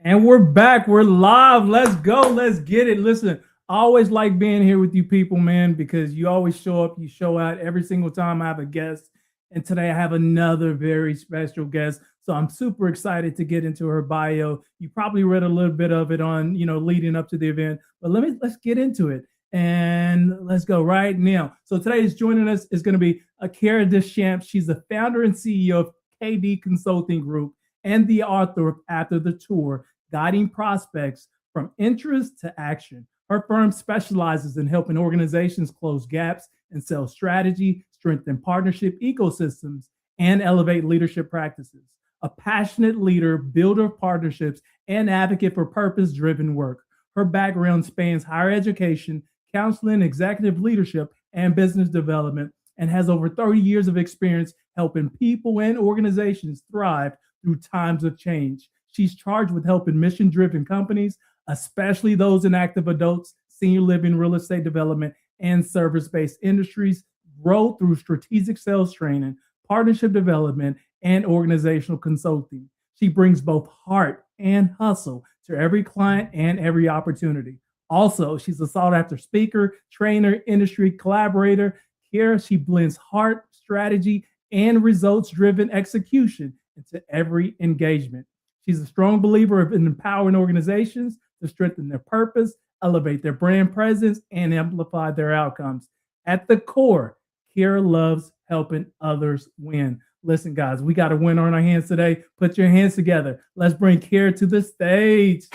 And we're back. We're live. Let's go. Let's get it. Listen, I always like being here with you people, man, because you always show up, you show out every single time I have a guest. And today I have another very special guest. So I'm super excited to get into her bio. You probably read a little bit of it on, leading up to the event, but let's get into it. And let's go right now. So today's joining us is going to be Kiera DesChamps. She's the founder and CEO of KD Consulting Group and the author of After the Tour, Guiding Prospects from Interest to Action. Her firm specializes in helping organizations close gaps in sales strategy, strengthen partnership ecosystems, and elevate leadership practices. A passionate leader, builder of partnerships, and advocate for purpose-driven work. Her background spans higher education, counseling, executive leadership, and business development, and has over 30 years of experience helping people and organizations thrive through times of change. She's charged with helping mission-driven companies, especially those in active adults, senior living, real estate development, and service-based industries, grow through strategic sales training, partnership development, and organizational consulting. She brings both heart and hustle to every client and every opportunity. Also, she's a sought-after speaker, trainer, industry collaborator. Here, she blends heart, strategy, and results-driven execution into every engagement. She's a strong believer of empowering organizations to strengthen their purpose, elevate their brand presence, and amplify their outcomes. At the core, Kiera loves helping others win. Listen, guys, we got a winner on our hands today. Put your hands together. Let's bring Kiera to the stage.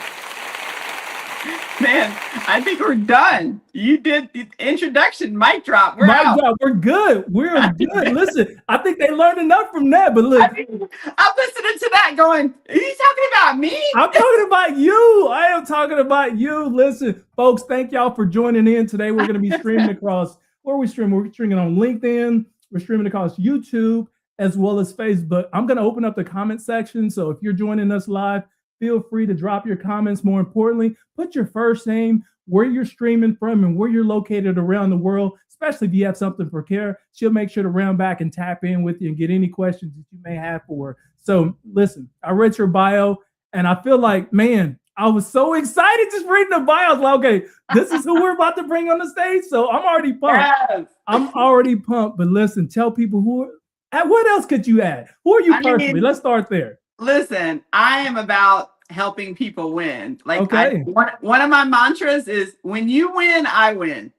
Man, I think we're done. You did the introduction, mic drop. We're out. Drop. We're good. We're good. Listen, I think they learned enough from that. But look, I'm listening to that going, he's talking about me? I'm talking about you. I am talking about you. Listen, folks, thank y'all for joining in today. We're going to be streaming across, where are we streaming? We're streaming on LinkedIn. We're streaming across YouTube as well as Facebook. I'm going to open up the comment section. So if you're joining us live, feel free to drop your comments. More importantly, put your first name, where you're streaming from, and where you're located around the world, especially if you have something for Kiera. She'll make sure to round back and tap in with you and get any questions that you may have for her. So listen, I read your bio, and I feel like, man, I was so excited just reading the bio. I was like, okay, this is who we're about to bring on the stage. So I'm already pumped. Yes. I'm already pumped. But listen, tell people what else could you add? Who are you personally? Let's start there. Listen, I am about helping people win. One of my mantras is, when you win, I win.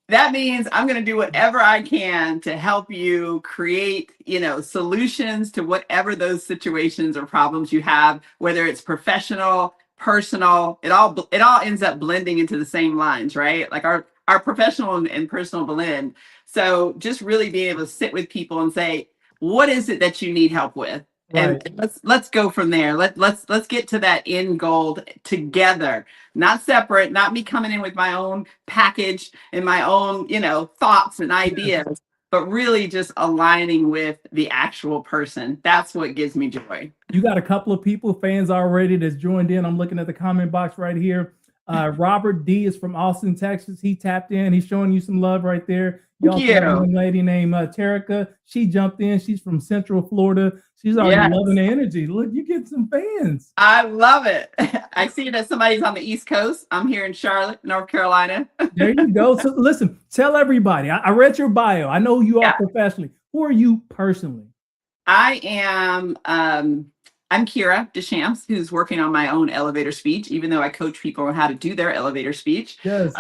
That means I'm going to do whatever I can to help you create, solutions to whatever those situations or problems you have, whether it's professional, personal. It all ends up blending into the same lines, right? Like our professional and personal blend. So just really being able to sit with people and say, what is it that you need help with? Right. And let's go from there. Let's get to that end goal together, not separate, not me coming in with my own package and my own, thoughts and ideas, but really just aligning with the actual person. That's what gives me joy. You got a couple of fans already that's joined in. I'm looking at the comment box right here. Robert D is from Austin, Texas. He tapped in. He's showing you some love right there. Y'all a lady named Terica. She jumped in. She's from Central Florida. She's already loving the energy. Look, you get some fans. I love it. I see that somebody's on the East Coast. I'm here in Charlotte, North Carolina. There you go. So listen, tell everybody. I read your bio. I know who you are professionally. Who are you personally? I am I'm Kiera DesChamps, who's working on my own elevator speech, even though I coach people on how to do their elevator speech. Yes.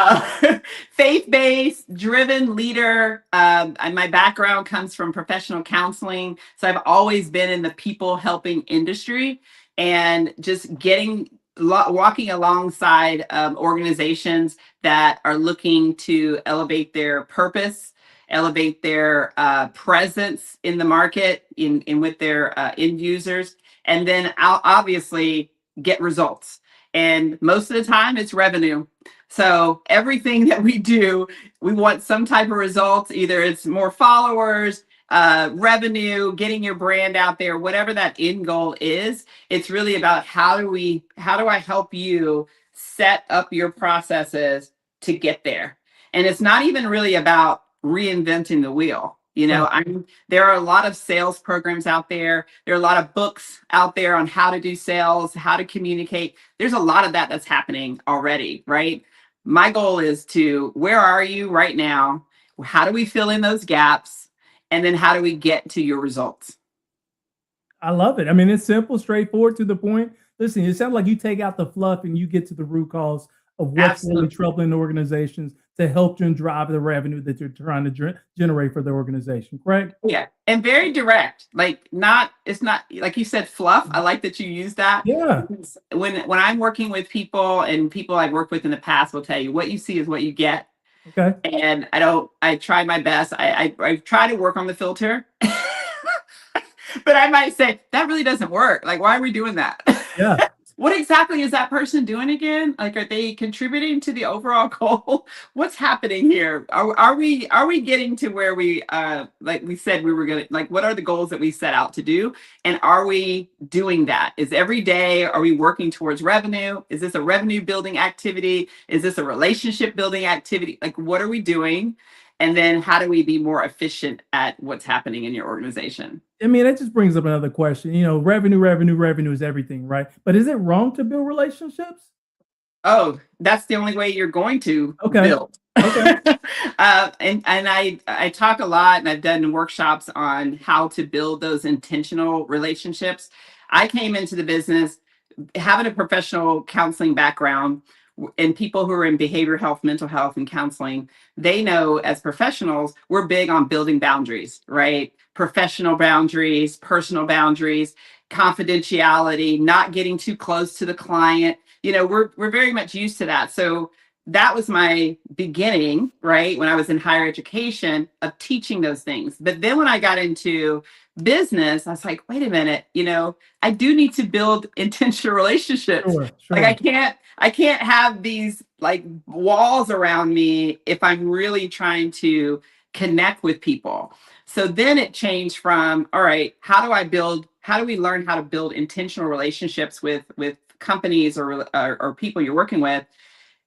Faith-based, driven leader. And my background comes from professional counseling. So I've always been in the people helping industry, and just walking alongside organizations that are looking to elevate their purpose, elevate their presence in the market, in with their end users. And then I'll obviously get results. And most of the time it's revenue. So everything that we do, we want some type of results. Either it's more followers, revenue, getting your brand out there, whatever that end goal is. It's really about how do I help you set up your processes to get there? And it's not even really about reinventing the wheel. There are a lot of sales programs out there. There are a lot of books out there on how to do sales, how to communicate. There's a lot of that's happening already, right? My goal is where are you right now? How do we fill in those gaps? And then how do we get to your results? I love it. I mean, it's simple, straightforward, to the point. Listen, it sounds like you take out the fluff and you get to the root cause of what's really troubling organizations to help them drive the revenue that you're trying to generate for the organization, correct? Yeah, and very direct. It's not like you said, fluff. I like that you use that. Yeah. When I'm working with people, and people I've worked with in the past will tell you, what you see is what you get. Okay. And I try my best. I try to work on the filter. But I might say, that really doesn't work. Like, why are we doing that? Yeah. What exactly is that person doing again? Like, are they contributing to the overall goal? What's happening here? Are we getting to where we like we said we were gonna, like, what are the goals that we set out to do? And are we doing that? Is every day, are we working towards revenue? Is this a revenue building activity? Is this a relationship building activity? Like, what are we doing? And then how do we be more efficient at what's happening in your organization? I mean, that just brings up another question. Revenue is everything, right? But is it wrong to build relationships? Oh, that's the only way you're going to build. Okay. And I talk a lot, and I've done workshops on how to build those intentional relationships. I came into the business having a professional counseling background, and people who are in behavioral health, mental health, and counseling, they know as professionals, we're big on building boundaries, right? Professional boundaries, personal boundaries, confidentiality, not getting too close to the client. We're very much used to that. So that was my beginning, right? When I was in higher education, of teaching those things. But then when I got into business, I was like, wait a minute, I do need to build intentional relationships. Sure. Like, I can't have these like walls around me if I'm really trying to connect with people. So then it changed from, all right, how do we learn how to build intentional relationships with companies or people you're working with,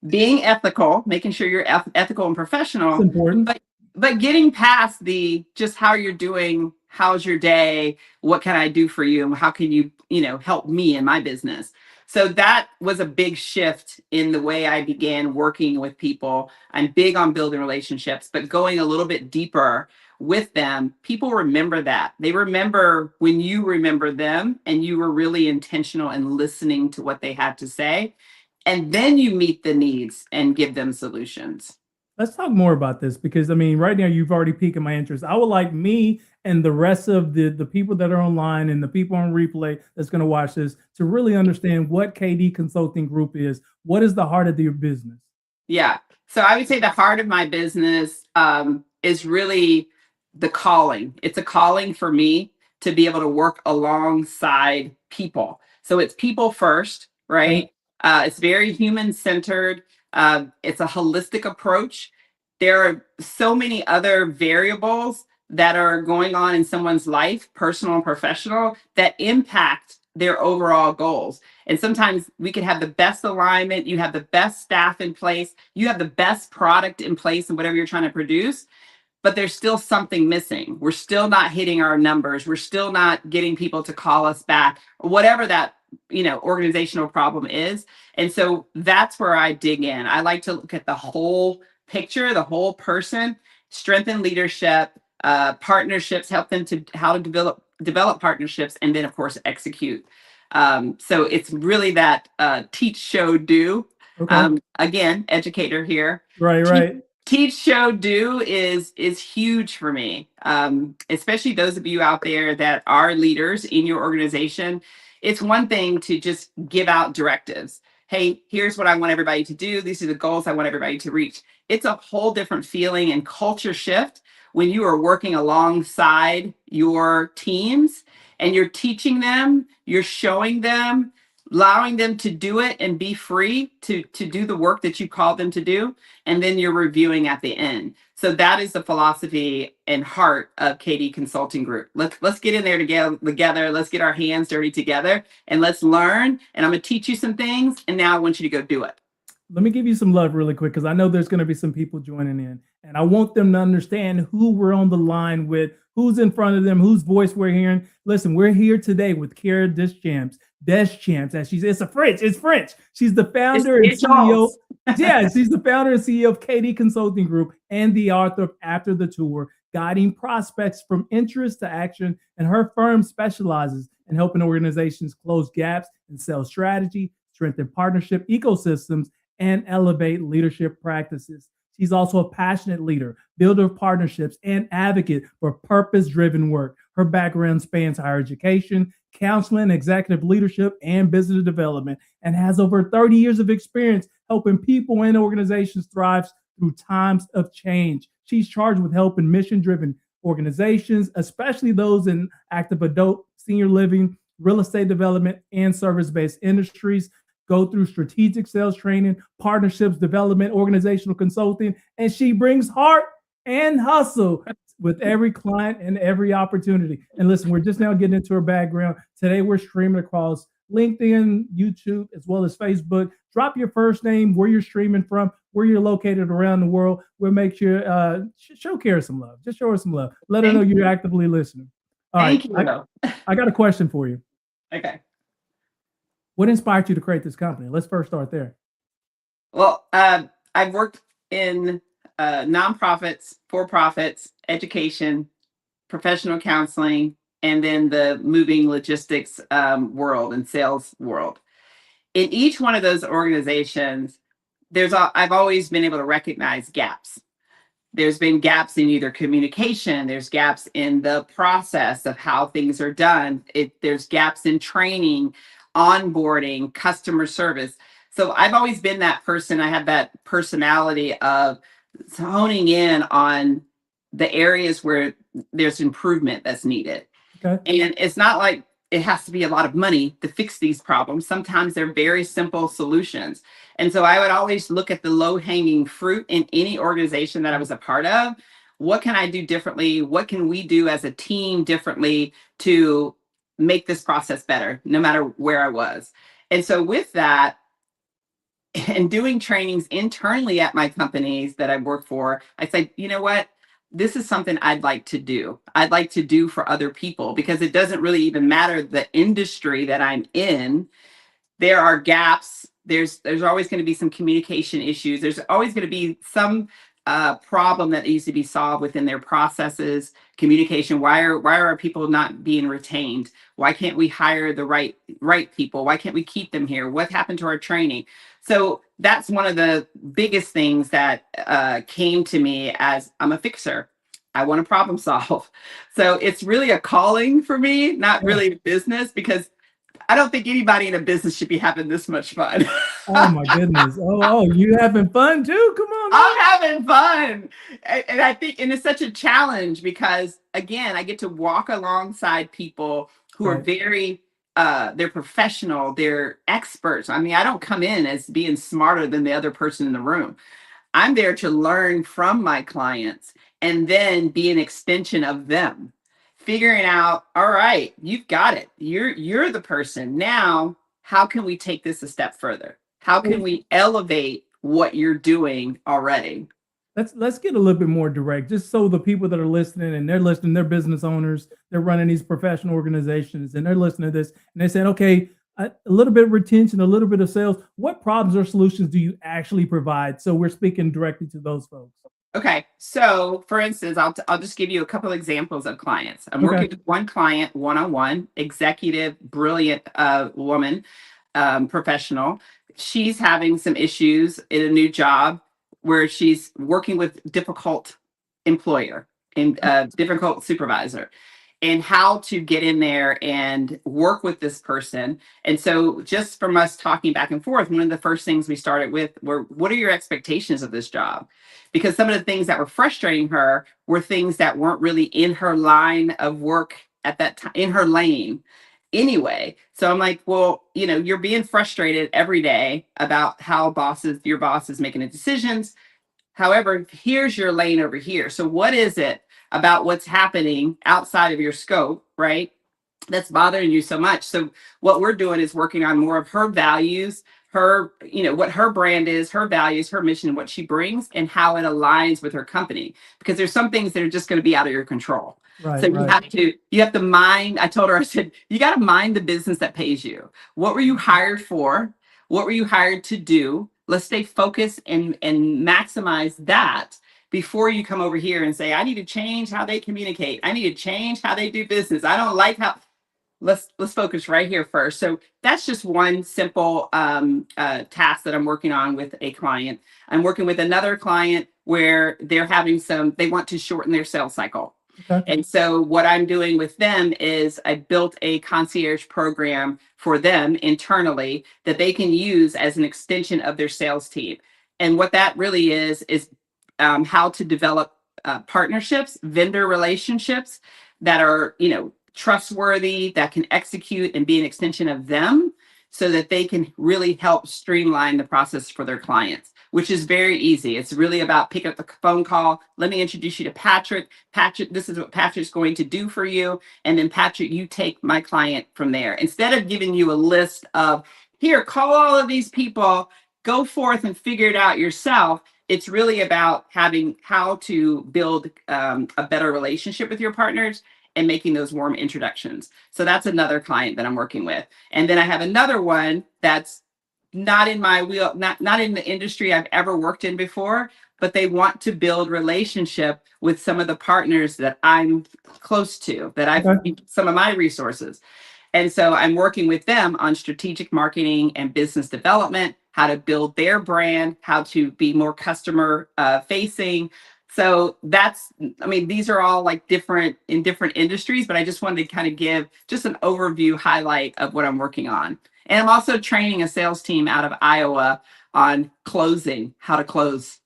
being ethical, making sure you're ethical and professional. It's important. But getting past the just how you're doing, how's your day, what can I do for you, and how can you, help me in my business. So that was a big shift in the way I began working with people. I'm big on building relationships, but going a little bit deeper with them. People remember that. They remember when you remember them and you were really intentional in listening to what they had to say. And then you meet the needs and give them solutions. Let's talk more about this, because I mean, right now you've already piqued my interest. I would like me and the rest of the people that are online and the people on replay that's going to watch this to really understand what KD Consulting Group is. What is the heart of your business? Yeah. So I would say the heart of my business is really the calling. It's a calling for me to be able to work alongside people. So it's people first, right? It's very human centered. It's a holistic approach. There are so many other variables that are going on in someone's life, personal and professional, that impact their overall goals. And sometimes we can have the best alignment, you have the best staff in place, you have the best product in place and whatever you're trying to produce, but there's still something missing. We're still not hitting our numbers. We're still not getting people to call us back, or whatever that organizational problem is. And so that's where I dig in. I like to look at the whole picture, the whole person, strengthen leadership, partnerships, help them to how to develop partnerships, and then of course execute. So it's really that teach, show, do. Okay. Again, educator here. Right. Teach, show, do is huge for me, especially those of you out there that are leaders in your organization. It's one thing to just give out directives. Hey, here's what I want everybody to do. These are the goals I want everybody to reach. It's a whole different feeling and culture shift when you are working alongside your teams and you're teaching them, you're showing them, allowing them to do it and be free to do the work that you called them to do. And then you're reviewing at the end. So that is the philosophy and heart of KD Consulting Group. Let's get in there together. Let's get our hands dirty together and let's learn. And I'm going to teach you some things. And now I want you to go do it. let me give you some love really quick because I know there's going to be some people joining in, and I want them to understand who we're on the line with, who's in front of them, whose voice we're hearing. Listen, we're here today with Kiera DesChamps. DesChamps, as it's French. It's French. She's the founder and CEO. Yeah, she's the founder and CEO of KD Consulting Group and the author of After the Tour, guiding prospects from interest to action. And her firm specializes in helping organizations close gaps in sales strategy, strengthen partnership ecosystems, and elevate leadership practices. She's also a passionate leader, builder of partnerships, and advocate for purpose-driven work. Her background spans higher education, counseling, executive leadership, and business development, and has over 30 years of experience helping people and organizations thrive through times of change. She's charged with helping mission-driven organizations, especially those in active adult, senior living, real estate development, and service-based industries, go through strategic sales training, partnerships development, organizational consulting, and she brings heart and hustle with every client and every opportunity. And listen, we're just now getting into her background. Today, we're streaming across LinkedIn, YouTube, as well as Facebook. Drop your first name, where you're streaming from, where you're located around the world. We'll make sure, show Kiera some love. Just show her some love. Let her know you're actively listening. All Thank right, you. I got a question for you. Okay. What inspired you to create this company? Let's first start there. Well, I've worked in nonprofits, for-profits, education, professional counseling, and then the moving logistics world and sales world. In each one of those organizations, I've always been able to recognize gaps. There's been gaps in either communication, there's gaps in the process of how things are done, there's gaps in training, onboarding, customer service. So I've always been that person. I have that personality of honing in on the areas where there's improvement that's needed. Okay. And it's not like it has to be a lot of money to fix these problems. Sometimes they're very simple solutions. And so I would always look at the low-hanging fruit in any organization that I was a part of. What can I do differently? What can we do as a team differently to make this process better, no matter where I was? And so with that, and doing trainings internally at my companies that I work for, I said, you know what? This is something I'd like to do. I'd like to do for other people, because it doesn't really even matter the industry that I'm in. There are gaps. There's always going to be some communication issues. There's always going to be some problem that needs to be solved within their processes, communication. Why are our people not being retained? Why can't we hire the right people? Why can't we keep them here? What happened to our training? So that's one of the biggest things that came to me as I'm a fixer. I want to problem solve. So it's really a calling for me, not really a business, because I don't think anybody in a business should be having this much fun. Oh my goodness. Oh, you having fun too? Come on, man. I'm having fun. And I think, and it's such a challenge because, again, I get to walk alongside people who are very, they're professional, they're experts. I mean, I don't come in as being smarter than the other person in the room. I'm there to learn from my clients and then be an extension of them. Figuring out, all right, you've got it. You're the person. Now, how can we take this a step further? How can we elevate what you're doing already? Let's get a little bit more direct, just so the people that are listening, and they're business owners, they're running these professional organizations, and they're listening to this, and they said, okay, a little bit of retention, a little bit of sales. What problems or solutions do you actually provide? So we're speaking directly to those folks. Okay, so for instance, I'll just give you a couple examples of clients. I'm working with one client one-on-one, executive, brilliant woman, professional. She's having some issues in a new job where she's working with difficult employer and difficult supervisor, and how to get in there and work with this person. And so just from us talking back and forth, one of the first things we started with were, what are your expectations of this job? Because some of the things that were frustrating her were things that weren't really in her line of work at that time, in her lane anyway. So I'm like, well, you're being frustrated every day about how your boss is making the decisions. However, here's your lane over here. So what is it about what's happening outside of your scope, right, that's bothering you so much. So what we're doing is working on more of her values, her, what her brand is, her values, her mission, what she brings, and how it aligns with her company. Because there's some things that are just going to be out of your control. So Right, you right. have to mind. I told her, I said, you got to mind the business that pays you. What were you hired for? What were you hired to do? Let's stay focused and maximize that before you come over here and say, I need to change how they communicate. I need to change how they do business. I don't like how. Let's focus right here first. So that's just one simple task that I'm working on with a client. I'm working with another client where they want to shorten their sales cycle. Okay. And so what I'm doing with them is I built a concierge program for them internally that they can use as an extension of their sales team. And what that really is how to develop partnerships, vendor relationships that are, trustworthy, that can execute and be an extension of them so that they can really help streamline the process for their clients, which is very easy. It's really about pick up the phone call. Let me introduce you to Patrick. Patrick, this is what Patrick's going to do for you. And then Patrick, you take my client from there. Instead of giving you a list of, here, call all of these people, go forth and figure it out yourself. It's really about having how to build a better relationship with your partners and making those warm introductions. So that's another client that I'm working with. And then I have another one that's not in my wheel, not in the industry I've ever worked in before, but they want to build relationship with some of the partners that I'm close to, that I've some of my resources. And so I'm working with them on strategic marketing and business development, how to build their brand, how to be more customer facing. So these are all like different in different industries, but I just wanted to kind of give just an overview highlight of what I'm working on. And I'm also training a sales team out of Iowa on how to close.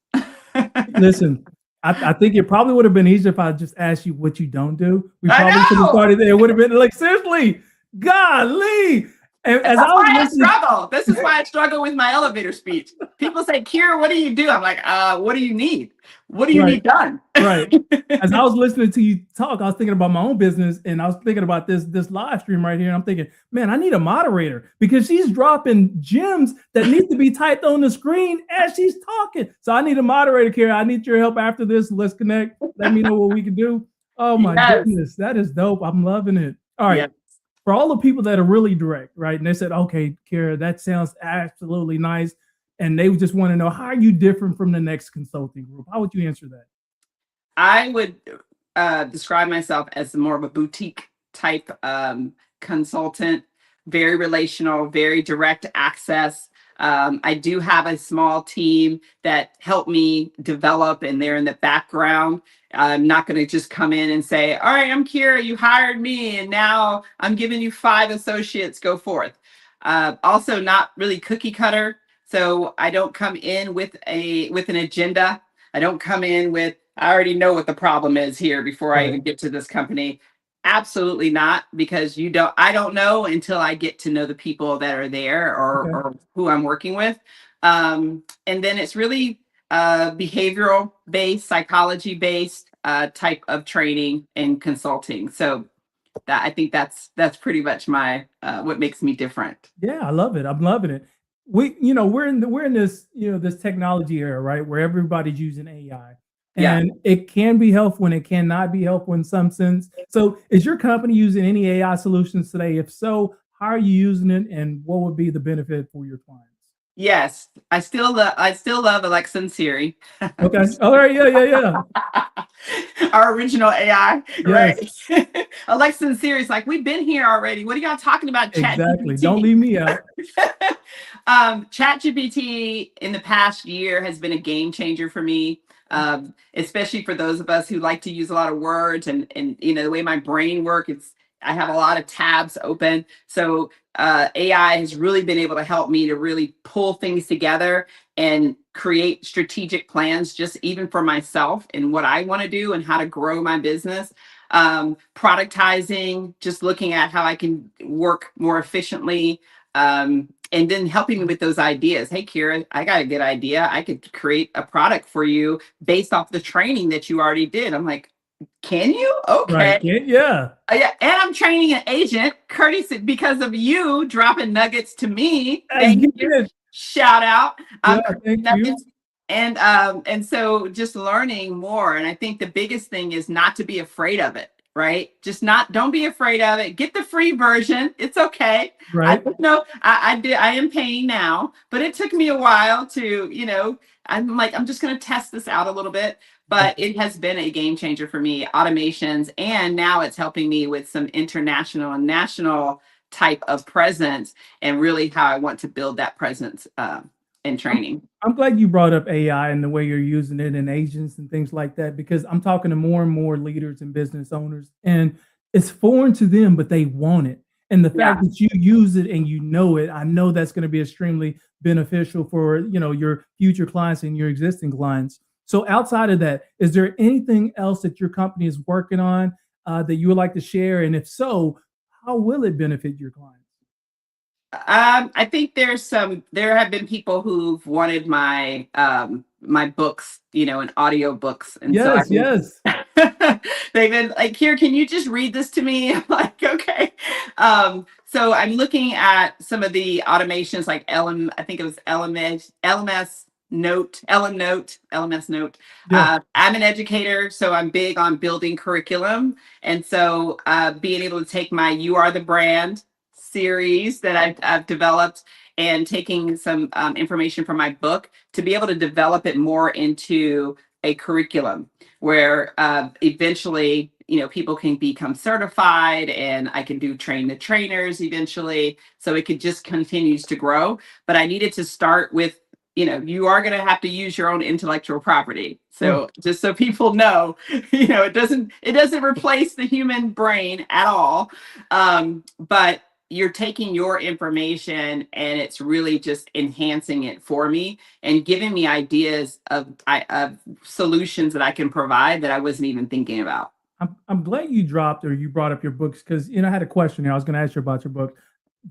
Listen, I think it probably would have been easier if I just asked you what you don't do. We probably could have started there. It would have been like, seriously, golly. And as I was listening, struggle. This is why I struggle with my elevator speech. People say, Kiera, what do you do? I'm like, what do you need? What do you need done? Right. As I was listening to you talk, I was thinking about my own business, and I was thinking about this live stream right here. And I'm thinking, man, I need a moderator because she's dropping gems that need to be typed on the screen as she's talking. So I need a moderator, Kiera. I need your help after this. Let's connect. Let me know what we can do. Oh my goodness, that is dope. I'm loving it. All right. Yes. For all the people that are really direct, right? And they said, okay, Kiera, that sounds absolutely nice. And they just want to know, how are you different from the next consulting group? How would you answer that? I would describe myself as more of a boutique type consultant, very relational, very direct access. I do have a small team that help me develop, and they're in the background. I'm not going to just come in and say, all right, I'm Kiera, you hired me, and now I'm giving you 5 associates, go forth. Also not really cookie cutter. So I don't come in with an agenda. I don't come in with, I already know what the problem is here before I even get to this company. Absolutely not, because I don't know until I get to know the people that are there or who I'm working with. And then it's really behavioral based, psychology based type of training and consulting. So I think that's pretty much my what makes me different. Yeah, I love it. I'm loving it. We're in this, this technology era, right? Where everybody's using AI. And it can be helpful and it cannot be helpful in some sense. So is your company using any AI solutions today? If so, how are you using it and what would be the benefit for your clients? Yes, I still love Alexa and Siri. Okay. All right. Yeah. Our original AI, right? Alexa and Siri is like, we've been here already. What are y'all talking about? Exactly. Don't leave me out. ChatGPT in the past year has been a game changer for me. Especially for those of us who like to use a lot of words and the way my brain works, I have a lot of tabs open. So AI has really been able to help me to really pull things together and create strategic plans, just even for myself and what I want to do and how to grow my business. Productizing, just looking at how I can work more efficiently. And then helping me with those ideas. Hey, Kiera, I got a good idea. I could create a product for you based off the training that you already did. I'm like, Can you? Okay. Right. Yeah. Yeah. And I'm training an agent, courtesy because of you dropping nuggets to me. That's Thank you. good. Shout out. Yeah, thank you. Nuggets. And so just learning more. And I think the biggest thing is not to be afraid of it, right? Don't be afraid of it. Get the free version. It's okay. Right. I am paying now, but it took me a while to, I'm just going to test this out a little bit. But it has been a game changer for me, automations, and now it's helping me with some international and national type of presence, and really how I want to build that presence in training. I'm glad you brought up AI and the way you're using it in agents and things like that, because I'm talking to more and more leaders and business owners, and it's foreign to them, but they want it. And the fact that you use it and you know it, I know that's going to be extremely beneficial for your future clients and your existing clients. So outside of that, is there anything else that your company is working on that you would like to share? And if so, how will it benefit your clients? I think there have been people who've wanted my books, in audio books. And yes. They've been like, here, can you just read this to me? I'm like, okay. So I'm looking at some of the automations like I think it was LMS Note, LMS Note. Yeah. I'm an educator, so I'm big on building curriculum. And so being able to take my You Are the Brand series that I've developed and taking some information from my book to be able to develop it more into a curriculum where eventually, people can become certified, and I can do train the trainers eventually. So it could just continues to grow. But I needed to start with, you are going to have to use your own intellectual property. So just so people know, it doesn't replace the human brain at all. But you're taking your information and it's really just enhancing it for me and giving me ideas of solutions that I can provide that I wasn't even thinking about. I'm glad you brought up your books, because I had a question here. I was going to ask you about your book.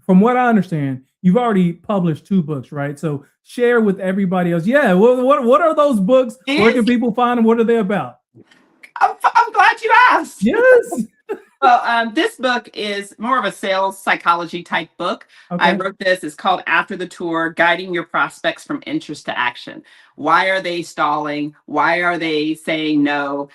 From what I understand, you've already published 2 books, right? So share with everybody else. Yeah, what are those books? Where can people find them? What are they about? I'm glad you asked. Yes. Well, this book is more of a sales psychology type book. Okay. I wrote this. It's called After the Tour, Guiding Your Prospects from Interest to Action. Why are they stalling? Why are they saying no?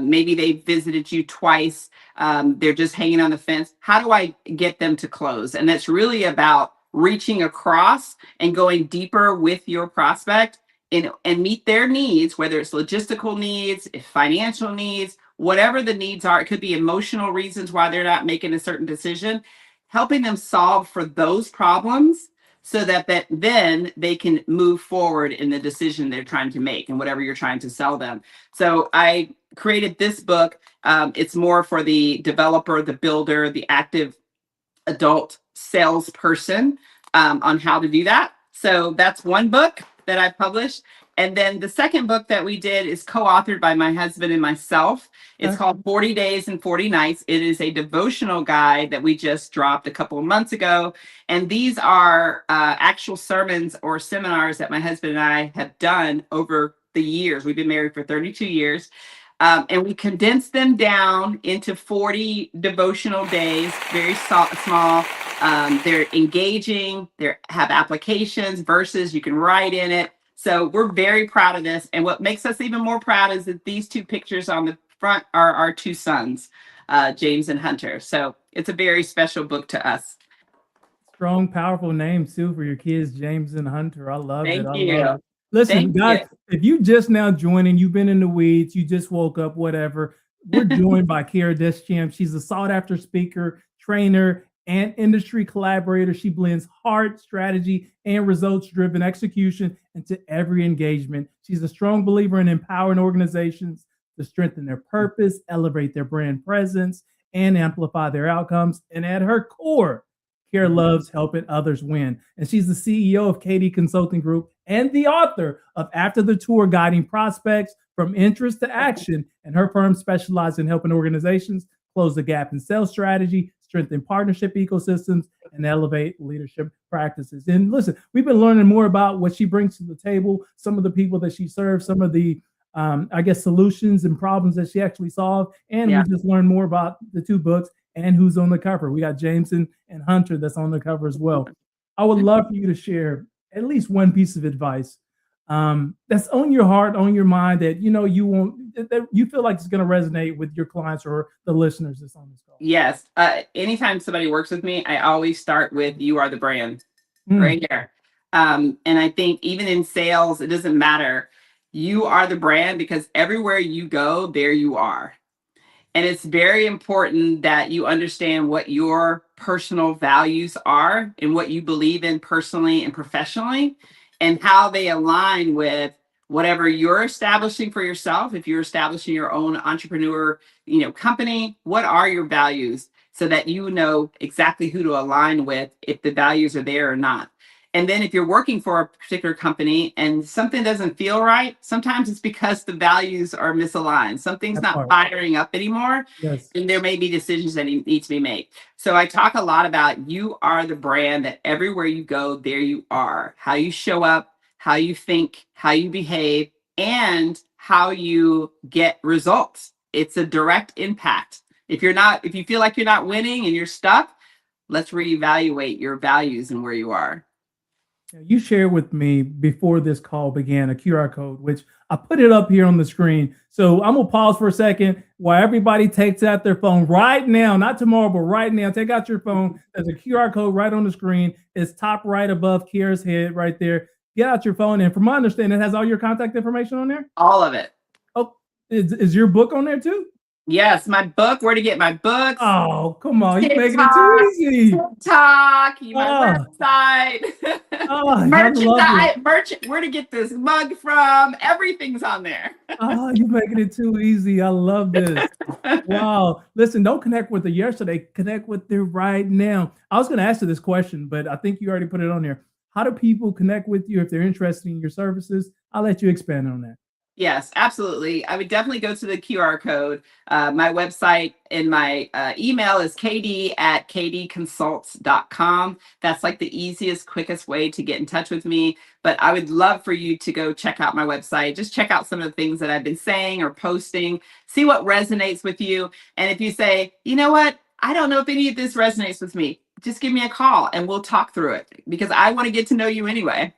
Maybe they visited you twice. They're just hanging on the fence. How do I get them to close? And that's really about reaching across and going deeper with your prospect and meet their needs, whether it's logistical needs, financial needs, whatever the needs are. It could be emotional reasons why they're not making a certain decision, helping them solve for those problems so that then they can move forward in the decision they're trying to make and whatever you're trying to sell them. So I created this book. It's more for the developer, the builder, the active adult salesperson on how to do that. So that's one book that I published. And then the second book that we did is co-authored by my husband and myself. It's called 40 Days and 40 Nights. It is a devotional guide that we just dropped a couple of months ago. And these are actual sermons or seminars that my husband and I have done over the years. We've been married for 32 years. And we condensed them down into 40 devotional days, very small. They're engaging, they have applications, verses you can write in it. So we're very proud of this. And what makes us even more proud is that these 2 pictures on the front are our 2 sons, James and Hunter. So it's a very special book to us. Strong, powerful names too for your kids, James and Hunter. I love it. Thank you. Listen, guys, if you just now joining, you've been in the weeds, you just woke up, whatever. We're joined by Kiera DesChamps. She's a sought-after speaker, trainer, and industry collaborator. She blends heart, strategy, and results-driven execution into every engagement. She's a strong believer in empowering organizations to strengthen their purpose, elevate their brand presence, and amplify their outcomes. And at her core, Kiera loves helping others win. And she's the CEO of KD Consulting Group and the author of After the Tour, Guiding Prospects from Interest to Action. And her firm specializes in helping organizations close the gap in sales strategy, strengthen partnership ecosystems, and elevate leadership practices. And listen, we've been learning more about what she brings to the table, some of the people that she serves, some of the I guess, solutions and problems that she actually solved. And Yeah. we just learned more about the two books and who's on the cover. We got Jameson and Hunter that's on the cover as well. I would love for you to share at least one piece of advice that's on your heart, on your mind, that you won't, that you feel like it's going to resonate with your clients or the listeners that's on this call. Yes. Anytime somebody works with me, I always start with "You are the brand," right here. And I think even in sales, it doesn't matter. You are the brand because everywhere you go, there you are. And it's very important that you understand what your personal values are and what you believe in personally and professionally, and how they align with whatever you're establishing for yourself. If you're establishing your own entrepreneur, company, what are your values so that you know exactly who to align with if the values are there or not. And then if you're working for a particular company and something doesn't feel right, sometimes it's because the values are misaligned. Something's not firing up anymore. Yes. And there may be decisions that need to be made. So I talk a lot about you are the brand, that everywhere you go, there you are. How you show up, how you think, how you behave, and how you get results. It's a direct impact. If you feel like you're not winning and you're stuck, let's reevaluate your values and where you are. You shared with me before this call began a QR code, which I put it up here on the screen. So I'm going to pause for a second while everybody takes out their phone right now, not tomorrow, but right now. Take out your phone. There's a QR code right on the screen. It's top right above Kiera's head right there. Get out your phone. And from my understanding, it has all your contact information on there? All of it. Oh, is your book on there too? Yes, my book. Where to get my books? Oh, come on. You're making it too easy. TikTok, my website. Merchant, where to get this mug from? Everything's on there. Oh, you're making it too easy. I love this. Wow. Listen, don't connect with her yesterday. Connect with her right now. I was going to ask you this question, but I think you already put it on there. How do people connect with you if they're interested in your services? I'll let you expand on that. Yes, absolutely. I would definitely go to the QR code. My website and my email is kd@kdconsults.com. That's like the easiest, quickest way to get in touch with me. But I would love for you to go check out my website. Just check out some of the things that I've been saying or posting. See what resonates with you. And if you say, you know what, I don't know if any of this resonates with me, just give me a call and we'll talk through it, because I want to get to know you anyway.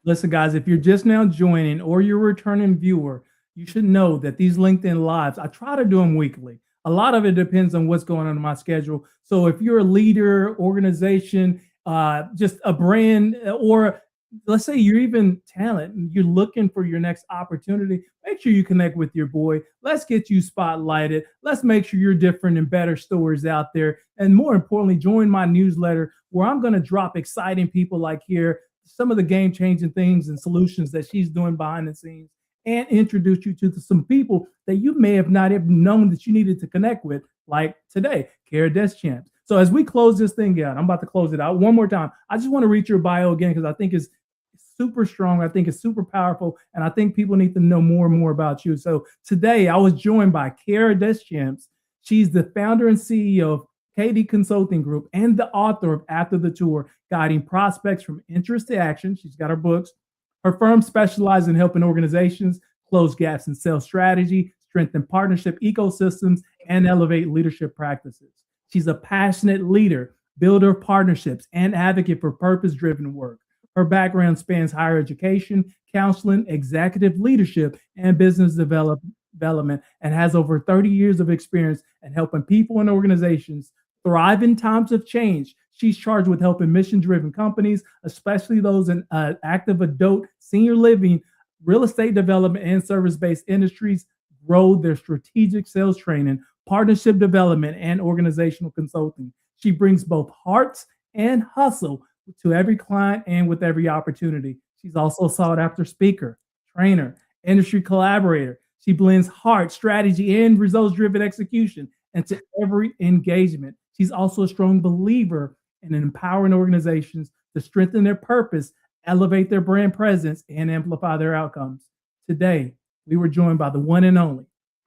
Listen, guys, if you're just now joining or you're a returning viewer, you should know that these LinkedIn Lives, I try to do them weekly. A lot of it depends on what's going on in my schedule. So if you're a leader, organization, just a brand, or let's say you're even talent and you're looking for your next opportunity, make sure you connect with your boy. Let's get you spotlighted. Let's make sure you're different and better stories out there. And more importantly, join my newsletter where I'm going to drop exciting people like here, some of the game-changing things and solutions that she's doing behind the scenes, and introduce you to some people that you may have not even known that you needed to connect with, like today, Kiera DesChamps. So as we close this thing out, I'm about to close it out one more time. I just want to read your bio again because I think it's super strong. I think it's super powerful, and I think people need to know more and more about you. So today I was joined by Kiera DesChamps. She's the founder and CEO of KD Consulting Group and the author of After the Tour, Guiding Prospects from Interest to Action. She's got her books. Her firm specializes in helping organizations close gaps in sales strategy, strengthen partnership ecosystems, and elevate leadership practices. She's a passionate leader, builder of partnerships, and advocate for purpose-driven work. Her background spans higher education, counseling, executive leadership, and business development, and has over 30 years of experience in helping people and organizations thrive in times of change. She's charged with helping mission-driven companies, especially those in active adult, senior living, real estate development, and service-based industries, grow their strategic sales training, partnership development, and organizational consulting. She brings both hearts and hustle to every client and with every opportunity. She's also a sought-after speaker, trainer, industry collaborator. She blends heart, strategy, and results-driven execution into every engagement. She's also a strong believer in empowering organizations to strengthen their purpose, elevate their brand presence, and amplify their outcomes. Today, we were joined by the one and only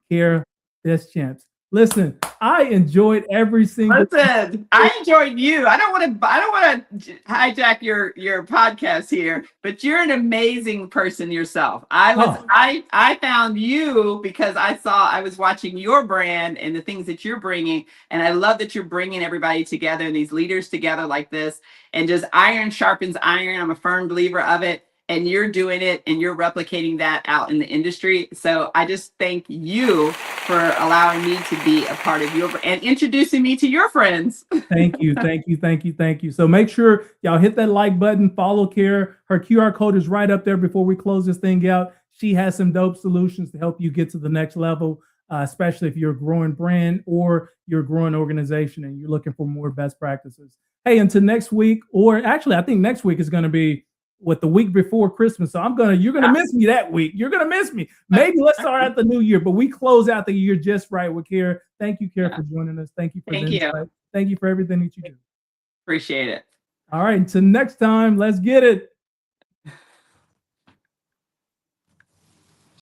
Kiera DesChamps. Listen, I enjoyed every single. Listen, I enjoyed you. I don't want to hijack your podcast here, but you're an amazing person yourself. I found you because I was watching your brand and the things that you're bringing, and I love that you're bringing everybody together and these leaders together like this, and just iron sharpens iron. I'm a firm believer of it. And you're doing it and you're replicating that out in the industry. So I just thank you for allowing me to be a part of your and introducing me to your friends. Thank you, thank you, thank you, thank you. So make sure y'all hit that like button, follow Kiera. Her QR code is right up there before we close this thing out. She has some dope solutions to help you get to the next level, especially if you're a growing brand or you're a growing organization and you're looking for more best practices. Hey, until next week, or actually I think next week is going to be the week before Christmas. So you're gonna miss me that week. You're gonna miss me. Maybe let's start out the new year, but we close out the year just right with Kiera. Thank you, Kiera, for joining us. Thank you for the insight. Thank you for everything that you do. Appreciate it. All right, until next time, let's get it.